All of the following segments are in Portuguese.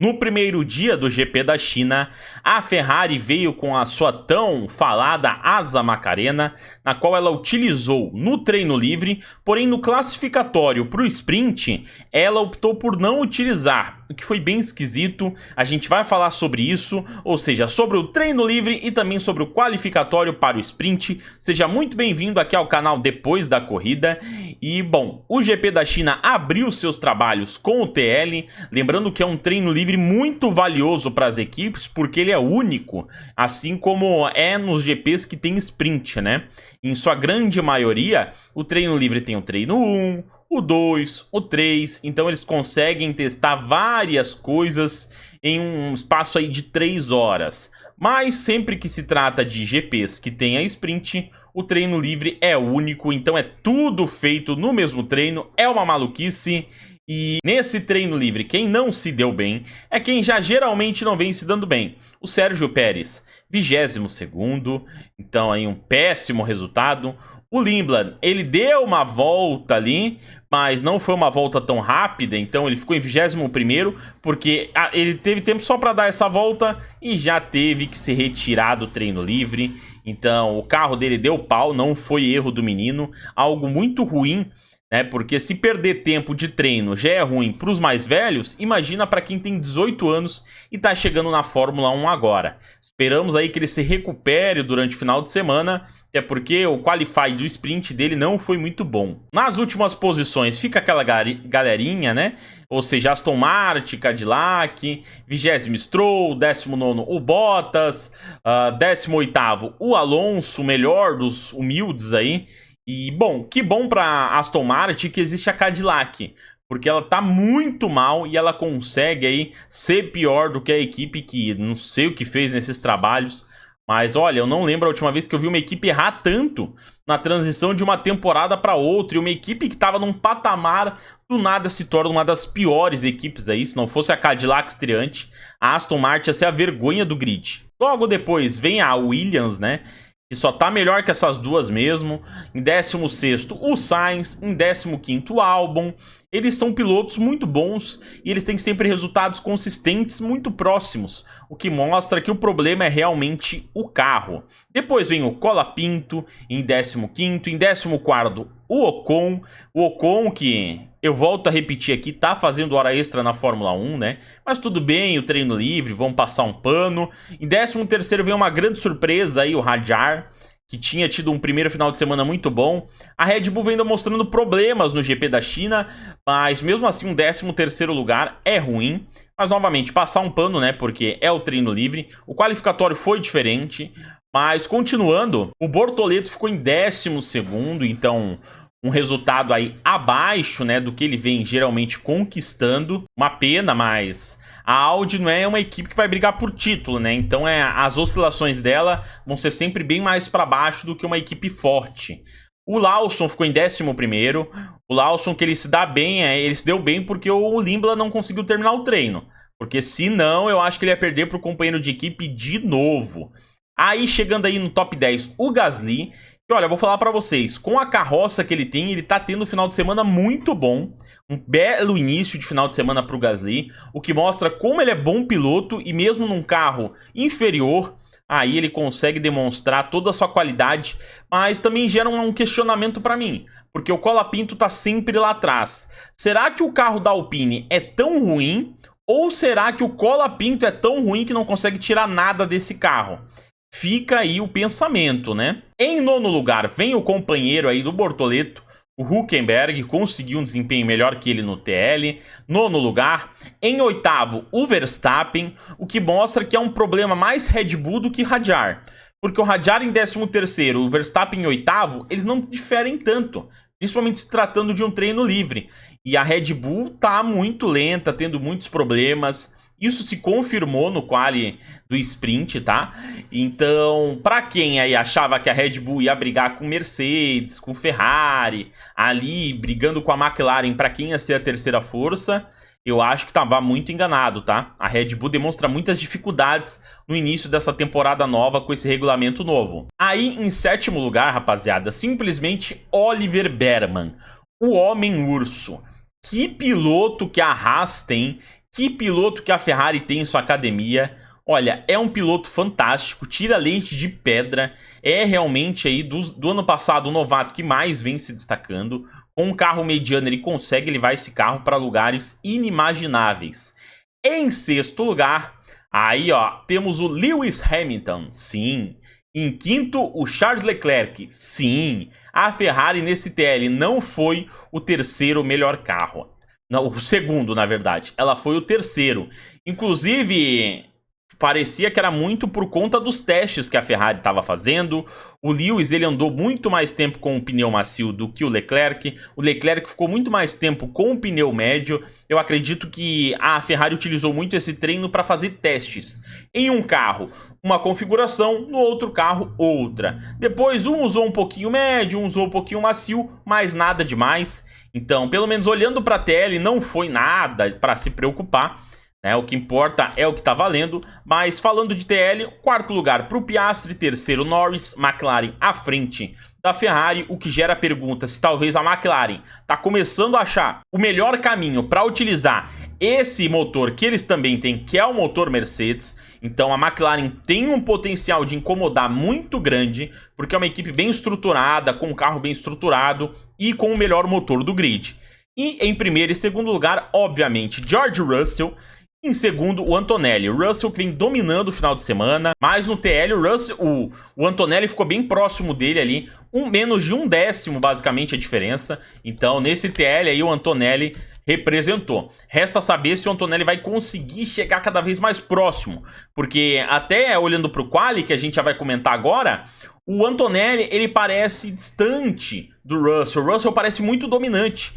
No primeiro dia do GP da China, a Ferrari veio com a sua tão falada asa Macarena, na qual ela utilizou no treino livre, porém no classificatório para o sprint, ela optou por não utilizar, o que foi bem esquisito. A gente vai falar sobre isso, ou seja, sobre o treino livre e também sobre o qualificatório para o sprint. Seja muito bem-vindo aqui ao canal Depois da Corrida. E bom, o GP da China abriu seus trabalhos com o TL, lembrando que é um treino livre muito valioso para as equipes, porque ele é único, assim como é nos GPs que tem sprint, né? Em sua grande maioria, o treino livre tem o treino 1, o 2, o 3, então eles conseguem testar várias coisas em um espaço aí de 3 horas. Mas sempre que se trata de GPs que tenha sprint, o treino livre é único, então é tudo feito no mesmo treino, é uma maluquice. E nesse treino livre, quem não se deu bem é quem já geralmente não vem se dando bem. O Sérgio Pérez, 22º, então aí um péssimo resultado. O Lindblad, ele deu uma volta ali, mas não foi uma volta tão rápida, então ele ficou em 21º, porque ele teve tempo só para dar essa volta e já teve que se retirar do treino livre. Então o carro dele deu pau, não foi erro do menino, algo muito ruim. Porque se perder tempo de treino já é ruim para os mais velhos, imagina para quem tem 18 anos e está chegando na Fórmula 1 agora. Esperamos aí que ele se recupere durante o final de semana, até porque o Qualify do sprint dele não foi muito bom. Nas últimas posições fica aquela galerinha, né? Ou seja, Aston Martin, Cadillac, 20º Stroll, 19º o Bottas, 18º o Alonso, o melhor dos humildes aí. E bom, que bom para Aston Martin que existe a Cadillac, porque ela tá muito mal e ela consegue aí ser pior do que a equipe que não sei o que fez nesses trabalhos. Mas olha, eu não lembro a última vez que eu vi uma equipe errar tanto na transição de uma temporada para outra. E uma equipe que estava num patamar, do nada se torna uma das piores equipes aí. Se não fosse a Cadillac estreante, a Aston Martin ia ser a vergonha do grid. Logo depois vem a Williams, né? Que só tá melhor que essas duas mesmo. Em 16º o Sainz, em 15º o Albon. Eles são pilotos muito bons e eles têm sempre resultados consistentes muito próximos, o que mostra que o problema é realmente o carro. Depois vem o Colapinto em 15º, em 14º o Ocon que eu volto a repetir aqui, tá fazendo hora extra na Fórmula 1, né? Mas tudo bem, o treino livre, vamos passar um pano. Em 13º vem uma grande surpresa aí, o Hadjar, que tinha tido um primeiro final de semana muito bom. A Red Bull vem mostrando problemas no GP da China, mas mesmo assim um 13º lugar é ruim. Mas novamente, passar um pano, né, porque é o treino livre. O qualificatório foi diferente, mas continuando, o Bortoleto ficou em 12º, então um resultado aí abaixo, né, do que ele vem geralmente conquistando. Uma pena, mas a Audi não é uma equipe que vai brigar por título, né? Então as oscilações dela vão ser sempre bem mais para baixo do que uma equipe forte. O Lawson ficou em 11º. O Lawson que ele se dá bem, ele se deu bem porque o Lindblad não conseguiu terminar o treino. Porque se não, eu acho que ele ia perder para o companheiro de equipe de novo. Aí chegando aí no top 10, o Gasly. E olha, eu vou falar pra vocês, com a carroça que ele tem, ele tá tendo um final de semana muito bom. Um belo início de final de semana pro Gasly, o que mostra como ele é bom piloto e mesmo num carro inferior, aí ele consegue demonstrar toda a sua qualidade, mas também gera um questionamento pra mim, porque o Colapinto tá sempre lá atrás. Será que o carro da Alpine é tão ruim ou será que o Colapinto é tão ruim que não consegue tirar nada desse carro? Fica aí o pensamento, né? Em 9º lugar vem o companheiro aí do Bortoleto, o Hülkenberg, conseguiu um desempenho melhor que ele no TL. 9º lugar. Em 8º, o Verstappen, o que mostra que é um problema mais Red Bull do que Hadjar. Porque o Hadjar em 13º e o Verstappen em 8º, eles não diferem tanto, principalmente se tratando de um treino livre. E a Red Bull tá muito lenta, tendo muitos problemas. Isso se confirmou no quali do sprint, tá? Então, pra quem aí achava que a Red Bull ia brigar com Mercedes, com Ferrari, ali brigando com a McLaren pra quem ia ser a terceira força, eu acho que tava muito enganado, tá? A Red Bull demonstra muitas dificuldades no início dessa temporada nova com esse regulamento novo. Aí, em 7º lugar, rapaziada, simplesmente Oliver Behrman, o Homem-Urso. Que piloto que a Haas tem, Que piloto que a Ferrari tem em sua academia. Olha, é um piloto fantástico, tira leite de pedra, é realmente aí do ano passado o novato que mais vem se destacando. Com um carro mediano ele consegue levar esse carro para lugares inimagináveis. Em sexto lugar, aí ó, temos o Lewis Hamilton, sim. Em quinto, o Charles Leclerc, sim. A Ferrari nesse TL não foi o terceiro melhor carro. Não, o segundo, na verdade. Ela foi o terceiro. Inclusive, parecia que era muito por conta dos testes que a Ferrari estava fazendo. O Lewis ele andou muito mais tempo com o pneu macio do que o Leclerc. O Leclerc ficou muito mais tempo com o pneu médio. Eu acredito que a Ferrari utilizou muito esse treino para fazer testes. Em um carro, uma configuração, no outro carro, outra. Depois um usou um pouquinho médio, um usou um pouquinho macio, mas nada demais. Então, pelo menos olhando para a TL, não foi nada para se preocupar. O que importa é o que está valendo, mas falando de TL, quarto lugar para o Piastri, terceiro Norris, McLaren à frente da Ferrari, o que gera perguntas se talvez a McLaren está começando a achar o melhor caminho para utilizar esse motor que eles também têm, que é o motor Mercedes. Então a McLaren tem um potencial de incomodar muito grande, porque é uma equipe bem estruturada, com um carro bem estruturado e com o melhor motor do grid. E em primeiro e segundo lugar, obviamente, George Russell. Em segundo, o Antonelli. O Russell que vem dominando o final de semana, mas no TL o Antonelli ficou bem próximo dele ali, menos de um décimo basicamente a diferença. Então nesse TL aí o Antonelli representou. Resta saber se o Antonelli vai conseguir chegar cada vez mais próximo, porque até olhando para o quali, que a gente já vai comentar agora, o Antonelli ele parece distante do Russell. O Russell parece muito dominante.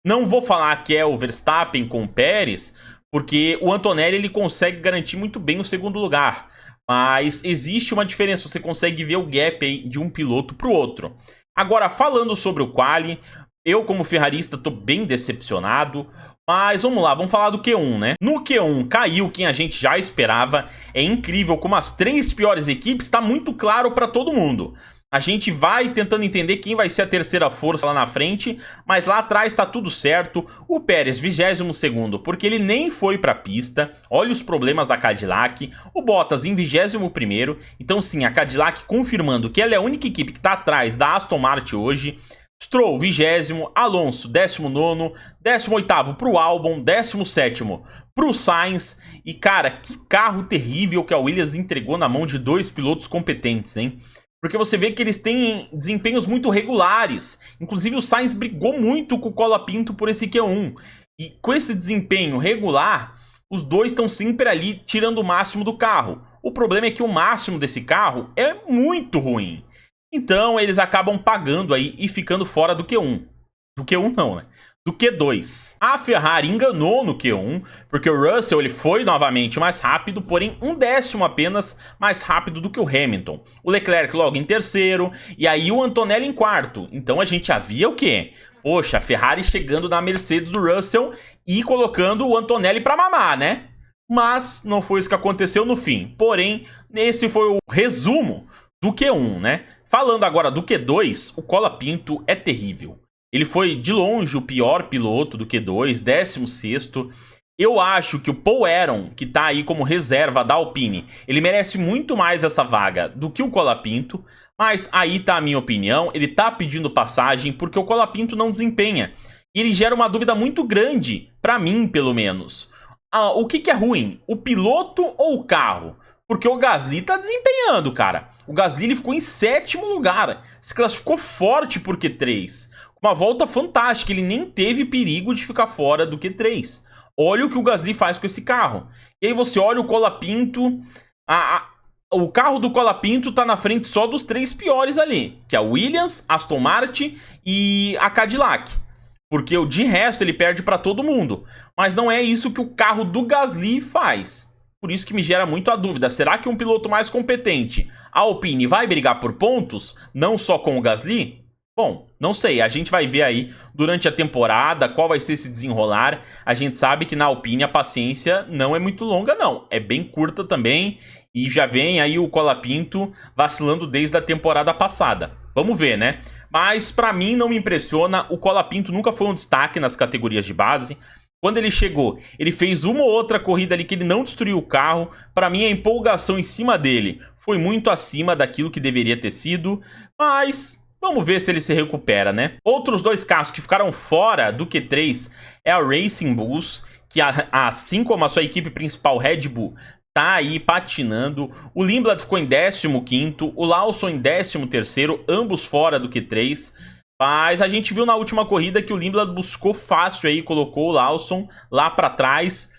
Não vou falar que é o Verstappen com o Pérez, porque o Antonelli ele consegue garantir muito bem o segundo lugar. Mas existe uma diferença, você consegue ver o gap aí de um piloto para o outro. Agora, falando sobre o quali, eu como ferrarista estou bem decepcionado. Mas vamos lá, vamos falar do Q1, né? No Q1 caiu quem a gente já esperava. É incrível como as três piores equipes está muito claro para todo mundo. A gente vai tentando entender quem vai ser a terceira força lá na frente, mas lá atrás tá tudo certo. O Pérez, 22º, porque ele nem foi pra pista. Olha os problemas da Cadillac. O Bottas em 21º. Então sim, a Cadillac confirmando que ela é a única equipe que tá atrás da Aston Martin hoje. Stroll, 20º, Alonso, 19º, 18º pro Albon, 17º pro Sainz. E cara, que carro terrível que a Williams entregou na mão de dois pilotos competentes, hein? Porque você vê que eles têm desempenhos muito regulares. Inclusive o Sainz brigou muito com o Colapinto por esse Q1. E com esse desempenho regular, os dois estão sempre ali tirando o máximo do carro. O problema é que o máximo desse carro é muito ruim. Então eles acabam pagando aí e ficando fora do Q1. Do Q1 não, né? Do Q2. A Ferrari enganou no Q1, porque o Russell ele foi novamente mais rápido, porém um décimo apenas mais rápido do que o Hamilton. O Leclerc logo em terceiro, e aí o Antonelli em quarto. Então a gente já via o quê? Poxa, a Ferrari chegando na Mercedes do Russell e colocando o Antonelli pra mamar, né? Mas não foi isso que aconteceu no fim. Porém, esse foi o resumo do Q1, né? Falando agora do Q2, o Colapinto é terrível. Ele foi, de longe, o pior piloto do Q2, 16º. Eu acho que o Paul Aron, que tá aí como reserva da Alpine, ele merece muito mais essa vaga do que o Colapinto. Mas aí tá a minha opinião, ele tá pedindo passagem porque o Colapinto não desempenha. E ele gera uma dúvida muito grande, pra mim, pelo menos. O que é ruim? O piloto ou o carro? Porque o Gasly tá desempenhando, cara. O Gasly ele ficou em 7º lugar. Se classificou forte por Q3. Uma volta fantástica. Ele nem teve perigo de ficar fora do Q3. Olha o que o Gasly faz com esse carro. E aí você olha o Colapinto. O carro do Colapinto tá na frente só dos três piores ali. Que é a Williams, Aston Martin e a Cadillac. Porque de resto ele perde pra todo mundo. Mas não é isso que o carro do Gasly faz. Por isso que me gera muito a dúvida, será que um piloto mais competente, a Alpine, vai brigar por pontos, não só com o Gasly? Bom, não sei, a gente vai ver aí durante a temporada qual vai ser esse desenrolar. A gente sabe que na Alpine a paciência não é muito longa não, é bem curta também. E já vem aí o Colapinto vacilando desde a temporada passada. Vamos ver, né? Mas pra mim não me impressiona, o Colapinto nunca foi um destaque nas categorias de base. Quando ele chegou, ele fez uma ou outra corrida ali que ele não destruiu o carro. Para mim, a empolgação em cima dele foi muito acima daquilo que deveria ter sido, mas vamos ver se ele se recupera, né? Outros dois carros que ficaram fora do Q3 é a Racing Bulls, que assim como a sua equipe principal Red Bull, tá aí patinando. O Lindblad ficou em 15º, o Lawson em 13º, ambos fora do Q3. Mas a gente viu na última corrida que o Lindblad buscou fácil aí, colocou o Lawson lá pra trás.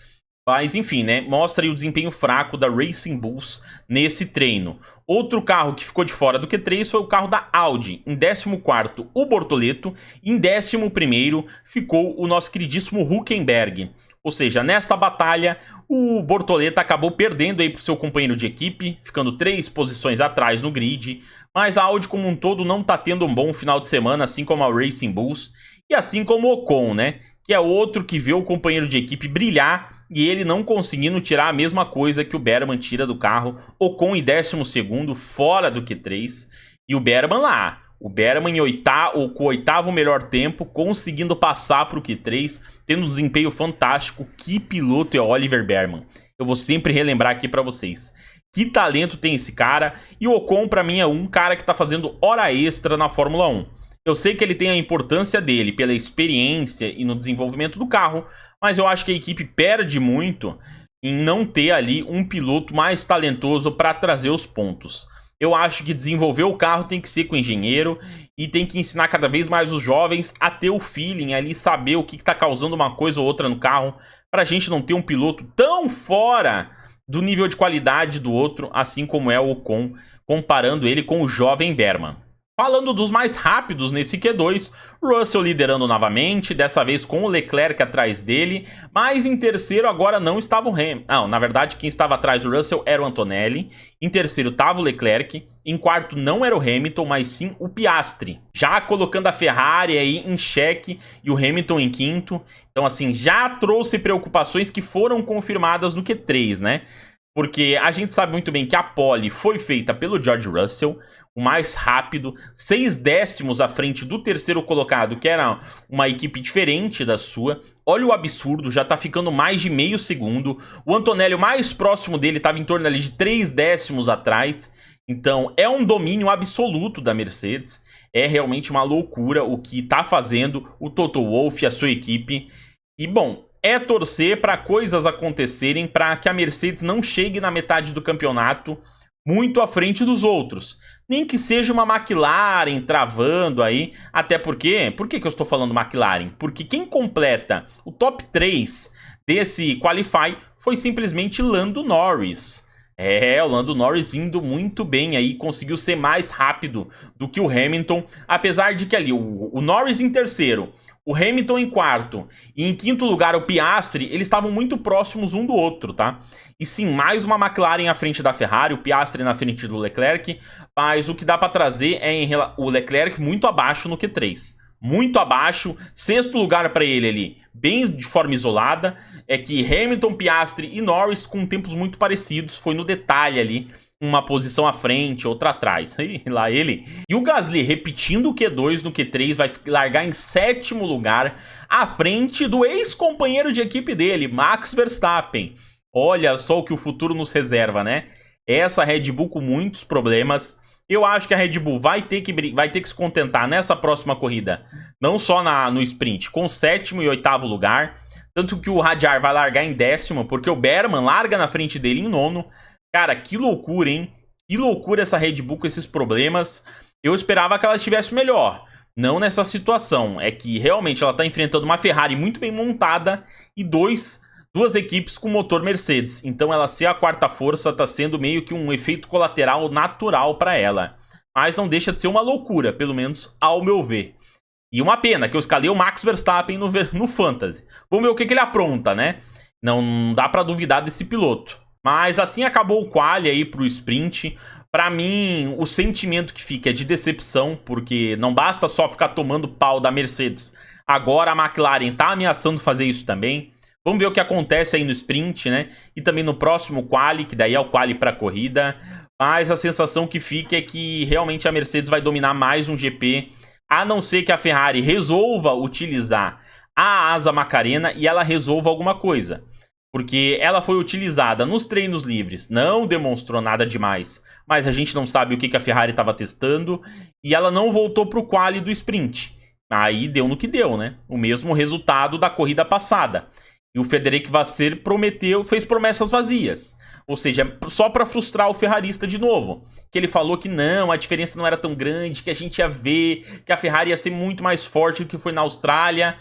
Mas enfim, né, mostra aí o desempenho fraco da Racing Bulls nesse treino. Outro carro que ficou de fora do Q3 foi o carro da Audi. Em 14º, o Bortoleto. Em 11º ficou o nosso queridíssimo Hülkenberg. Ou seja, nesta batalha, o Bortoleto acabou perdendo aí para o seu companheiro de equipe, ficando 3 posições atrás no grid. Mas a Audi como um todo não está tendo um bom final de semana, assim como a Racing Bulls. E assim como o Ocon, né? Que é outro que vê o companheiro de equipe brilhar e ele não conseguindo tirar a mesma coisa que o Berman tira do carro. Ocon em 12º, fora do Q3. E o Berman lá. O Berman com o oitavo melhor tempo, conseguindo passar para o Q3, tendo um desempenho fantástico. Que piloto é o Oliver Berman. Eu vou sempre relembrar aqui para vocês. Que talento tem esse cara. E o Ocon, para mim, é um cara que está fazendo hora extra na Fórmula 1. Eu sei que ele tem a importância dele pela experiência e no desenvolvimento do carro, mas eu acho que a equipe perde muito em não ter ali um piloto mais talentoso para trazer os pontos. Eu acho que desenvolver o carro tem que ser com o engenheiro e tem que ensinar cada vez mais os jovens a ter o feeling ali, saber o que está causando uma coisa ou outra no carro, para a gente não ter um piloto tão fora do nível de qualidade do outro, assim como é o Ocon, comparando ele com o jovem Berman. Falando dos mais rápidos nesse Q2, Russell liderando novamente, dessa vez com o Leclerc atrás dele, mas em terceiro agora não estava o Hamilton. Não, na verdade quem estava atrás do Russell era o Antonelli, em terceiro estava o Leclerc, em quarto não era o Hamilton, mas sim o Piastri, já colocando a Ferrari aí em xeque e o Hamilton em quinto. Então assim, já trouxe preocupações que foram confirmadas no Q3, né? Porque a gente sabe muito bem que a pole foi feita pelo George Russell, o mais rápido, 6 décimos à frente do terceiro colocado, que era uma equipe diferente da sua. Olha o absurdo, já tá ficando mais de meio segundo. O Antonelli, o mais próximo dele, estava em torno ali de 3 décimos atrás. Então é um domínio absoluto da Mercedes. É realmente uma loucura o que tá fazendo o Toto Wolff e a sua equipe. E bom, é torcer para coisas acontecerem para que a Mercedes não chegue na metade do campeonato muito à frente dos outros. Nem que seja uma McLaren travando aí, até porque... Por que eu estou falando McLaren? Porque quem completa o top 3 desse Qualify foi simplesmente Lando Norris. O Lando Norris vindo muito bem aí, conseguiu ser mais rápido do que o Hamilton, apesar de que ali o Norris em terceiro, o Hamilton em quarto e em quinto lugar o Piastri, eles estavam muito próximos um do outro, tá? E sim, mais uma McLaren à frente da Ferrari, o Piastri na frente do Leclerc, mas o que dá para trazer é o Leclerc muito abaixo no Q3. Muito abaixo, sexto lugar para ele ali, bem de forma isolada, é que Hamilton, Piastri e Norris com tempos muito parecidos, foi no detalhe ali, uma posição à frente, outra atrás, e lá ele. E o Gasly repetindo o Q2 no Q3, vai largar em sétimo lugar, à frente do ex-companheiro de equipe dele, Max Verstappen. Olha só o que o futuro nos reserva, né? Essa Red Bull com muitos problemas. Eu acho que a Red Bull vai ter que se contentar nessa próxima corrida, não só no sprint, com sétimo e oitavo lugar. Tanto que o Hadjar vai largar em décimo, porque o Berman larga na frente dele em nono. Cara, que loucura, hein? Que loucura essa Red Bull com esses problemas. Eu esperava que ela estivesse melhor. Não nessa situação. É que realmente ela está enfrentando uma Ferrari muito bem montada e duas equipes com motor Mercedes. Então ela ser a quarta força está sendo meio que um efeito colateral natural para ela. Mas não deixa de ser uma loucura, pelo menos ao meu ver. E uma pena que eu escalei o Max Verstappen no Fantasy. Vamos ver o que ele apronta, né? Não dá para duvidar desse piloto. Mas assim acabou o quali aí pro sprint. Pra mim, o sentimento que fica é de decepção, porque não basta só ficar tomando pau da Mercedes. Agora a McLaren tá ameaçando fazer isso também. Vamos ver o que acontece aí no sprint, né? E também no próximo quali, que daí é o quali pra corrida. Mas a sensação que fica é que realmente a Mercedes vai dominar mais um GP, a não ser que a Ferrari resolva utilizar a asa Macarena e ela resolva alguma coisa. Porque ela foi utilizada nos treinos livres, não demonstrou nada demais, mas a gente não sabe o que a Ferrari estava testando, e ela não voltou para o quali do sprint. Aí deu no que deu, né? O mesmo resultado da corrida passada. E o Frederic Vasseur fez promessas vazias. Ou seja, só para frustrar o ferrarista de novo. Que ele falou que não, a diferença não era tão grande, que a gente ia ver, que a Ferrari ia ser muito mais forte do que foi na Austrália.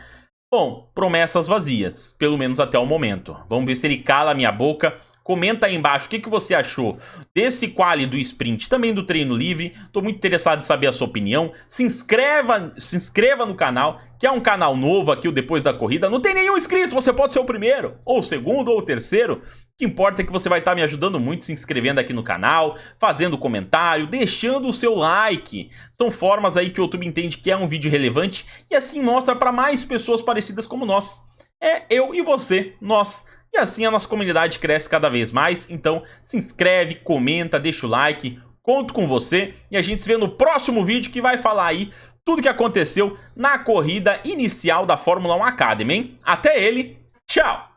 Bom, promessas vazias, pelo menos até o momento. Vamos ver se ele cala a minha boca. Comenta aí embaixo o que você achou desse quali do sprint, também do treino livre. Tô muito interessado em saber a sua opinião. Se inscreva no canal, que é um canal novo aqui, o Depois da Corrida. Não tem nenhum inscrito, você pode ser o primeiro, ou o segundo, ou o terceiro. O que importa é que você vai estar me ajudando muito se inscrevendo aqui no canal, fazendo comentário, deixando o seu like. São formas aí que o YouTube entende que é um vídeo relevante e assim mostra para mais pessoas parecidas como nós. É eu e você, nós. E assim a nossa comunidade cresce cada vez mais. Então se inscreve, comenta, deixa o like. Conto com você e a gente se vê no próximo vídeo que vai falar aí tudo que aconteceu na corrida inicial da Fórmula 1 Academy, hein? Até ele, tchau!